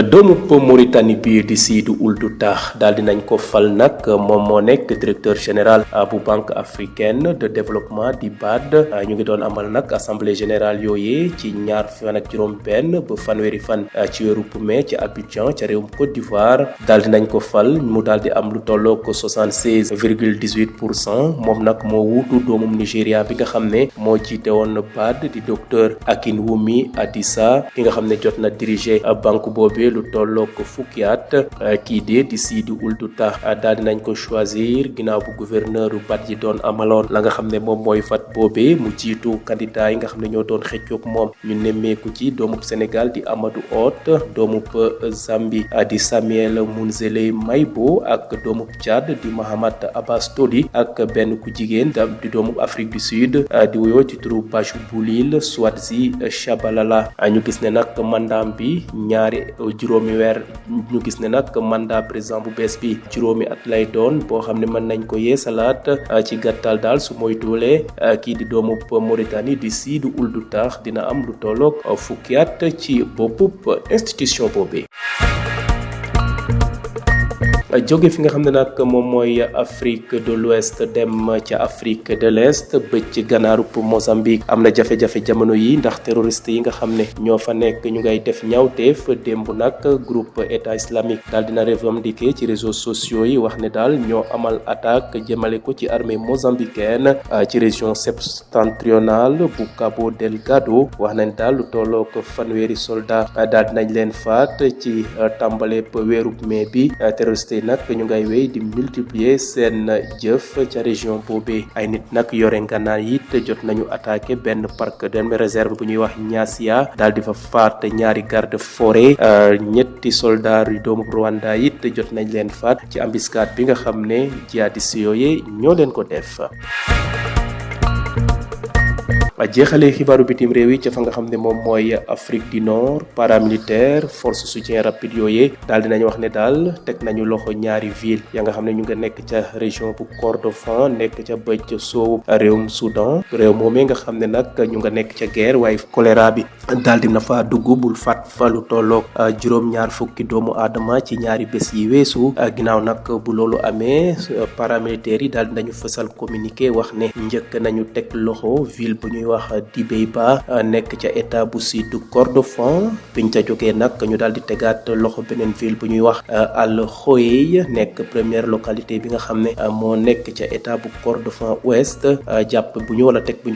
doomu Mauritanie bi di Seydou Ould Tah daal dinañ ko fal nag moom moo nekk directeur général bu banque africaine de développement di BAD ñu ngi doon amal nag assemblée générale yooyee ci ñaar fan ak juróom-benn ba fanweeri fan ci weeru mai ci Abidjan ca réewum Côte d'Ivoire daal dinañ ko fal mu daal di am lu tolloog 76,18% moom nag moo wuutu doomum Nigéria bi nga xam ne moo jiite woon BAD di docteur Akinwumi Adisa ki nga xam ne jot na diriger banque boobu. lu tolloog fukki at kii dee di Seydou Ould Tah daal dinañ ko choisir ginnaaw bu gouverneur BAD yi doon amaloon la nga xam ne moom mooy fat boobee mu jiitu candidat yi nga xam ne ñoo doon xëccoog moom ñu nemmeeku ci doomub Sénégal di Amadou Hott doomub Zambie di Samuel Mounzele Maybo ak doomub Tchad di Mahamat Abbas Toli ak benn ku jigéen di doomub Afrique du Sud di wuyoo ci turu Bachou Boulil Swadzi Shabalala ñu gis ne nag mandaam bi juróomi weer ñu gis ne nag mandat président bu bees bi juróomi at lay doon boo xam ne mën nañ ko yeesalaat ci gàttal daal su moytuwulee kii di doomu Mauritanie di Seydou Ould Tah dina am lu tolloog fukki at ci boppub institution boobee. jóge fi nga xam ne nag moom mooy Afrique de l'Ouest dem ca Afrique de l'Est bëcc gànnaarub Mozambique am na jafe-jafe jamono yi ndax terroriste yi nga xam ne ñoo fa nekk ñu ngay def ñaawteef démb nag groupe état islamique daal dina revendiquer ci réseaux sociaux yi wax ne daal ñoo amal attaque jëmale ko ci armée mozambicaine ci région septentrionale bu Cabo Delgado wax nañ daal lu tollook fanweeri soldat daal dinañ leen faat ci tàmbaleeb weerub mai bi terroriste nag ñu ngay wéy di multiplier seen jëf ca région boobee ay nit nag yore ngànnaay it jot nañu attaqué benn parc de réserve bu ñuy wax Niassia daal di fa faat ñaari garde forêt ñetti soldats yu doomu Rwanda it jot nañ leen faat ci embuscade bi nga xam ne jihadiste yooye ñoo leen ko def. jeexalee xibaaru bitim réew yi ca fa nga xam ne moom mooy Afrique du Nord paramilitaire force soutien rapide yooyee daal dinañ wax ne daal teg nañu loxo ñaari ville ya nga xam ne ñu nga nekk ca région bu Kordofan nekk ca bëj soowu réewum Soudan réew moomee nga xam ne nag ñu nga nekk ca guerre waaye choléra bi daal dina fa dugg bul faat fa lu tolloog juróom-ñaar fukki doomu aadama ci ñaari bés yi weesu ginnaaw nag bu loolu amee paramilitaires yi daal dinañu fësal communiqué wax ne njëkk nañu teg loxo ville bu ñuy wax Dibéba nekk ca état bu sud Kordofan biñ ca jógee nag ñu daal di tegaat loxo beneen ville bu ñuy wax Al Khoei nekk première localité bi nga xam ne moo nekk ca état bu Kordofan ouest jàpp bu ñu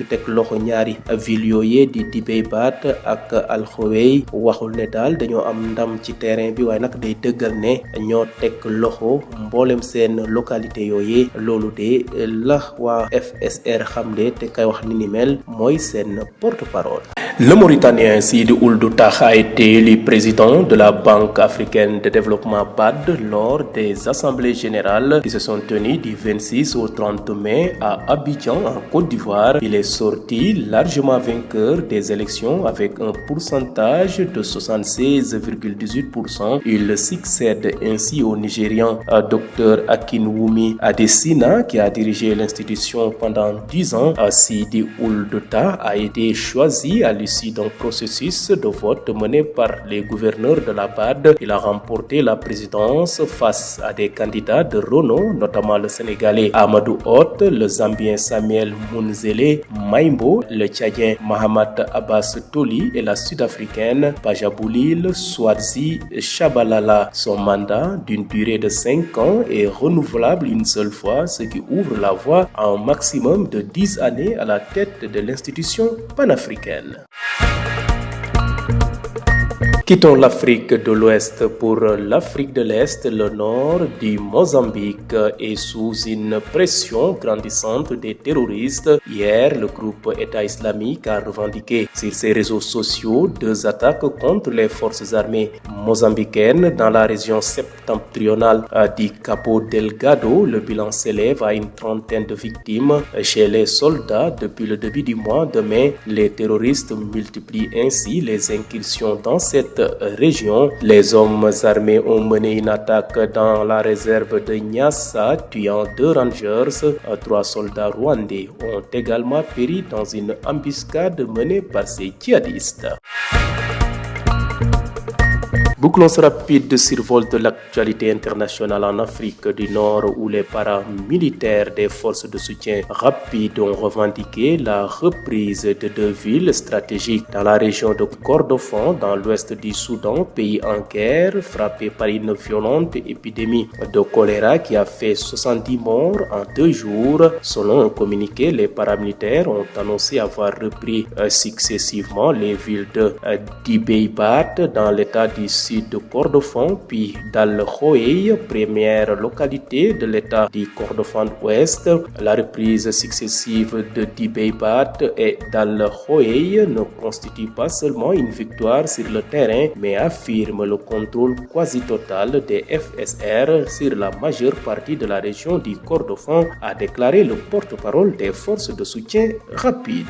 teg loxo ñaari ville yooyee di Dibéba ak Al Khoei waxul ne daal dañoo am ndam ci terrain bi waaye nag day dëggal ne ñoo teg loxo mboolem seen localité yooyee loolu de la waa FSR xamle te kay wax ni ni mel mooy seen porte-parole. Le Mauritanien Seydou Ould Tah a été élu président de la Banque africaine de développement BAD lors des assemblées générales qui se sont tenues du 26 au 30 mai à Abidjan en Côte d'Ivoire. Il est sorti largement vainqueur des élections avec un pourcentage de 76,18%. Il succède ainsi au Nigérian Dr Akinwumi Adesina qui a dirigé l'institution pendant 10 ans. Seydou Ould Tah a été choisi à l'issue d'un processus de vote mené par les gouverneurs de la BAD. Il a remporté la présidence face à des candidats de renom, notamment le Sénégalais Amadou Hott, le Zambien Samuel Mounzele Maybo, le Tchadien Mahamat Abbas Toli et la Sud-Africaine Bachou Boulil Swadzi Shabalala. Son mandat, d'une durée de 5 ans, est renouvelable une seule fois, ce qui ouvre la voie à un maximum de 10 années à la tête de l'institution panafricaine. Quittons l'Afrique de l'Ouest pour l'Afrique de l'Est. Le nord du Mozambique est sous une pression grandissante des terroristes. Hier, le groupe État islamique a revendiqué sur ses réseaux sociaux 2 attaques contre les forces armées mozambicaines dans la région septentrionale du Cabo Delgado. Le bilan s'élève à une 30aine de victimes chez les soldats depuis le début du mois de mai. Les terroristes multiplient ainsi les incursions dans cette région. Les hommes armés ont mené une attaque dans la réserve de Niassa, tuant 2 rangers. 3 soldats rwandais ont également péri dans une embuscade menée par ces djihadistes. Bouclons ce rapide survol de l'actualité internationale en Afrique du Nord où les paramilitaires des forces de soutien rapide ont revendiqué la reprise de 2 villes stratégiques dans la région de Kordofan dans l'ouest du Soudan, pays en guerre frappé par une violente épidémie de choléra qui a fait 70 morts en 2 jours. Selon un communiqué, les paramilitaires ont annoncé avoir repris successivement les villes de Dibeybat dans l'état du sud de Kordofan, puis d'Al-Khoei, première localité de l'état du Kordofan ouest. La reprise successive de Dibeybat et d'Al-Khoei ne constitue pas seulement une victoire sur le terrain, mais affirme le contrôle quasi total des FSR sur la majeure partie de la région du Kordofan, a déclaré le porte-parole des forces de soutien rapide.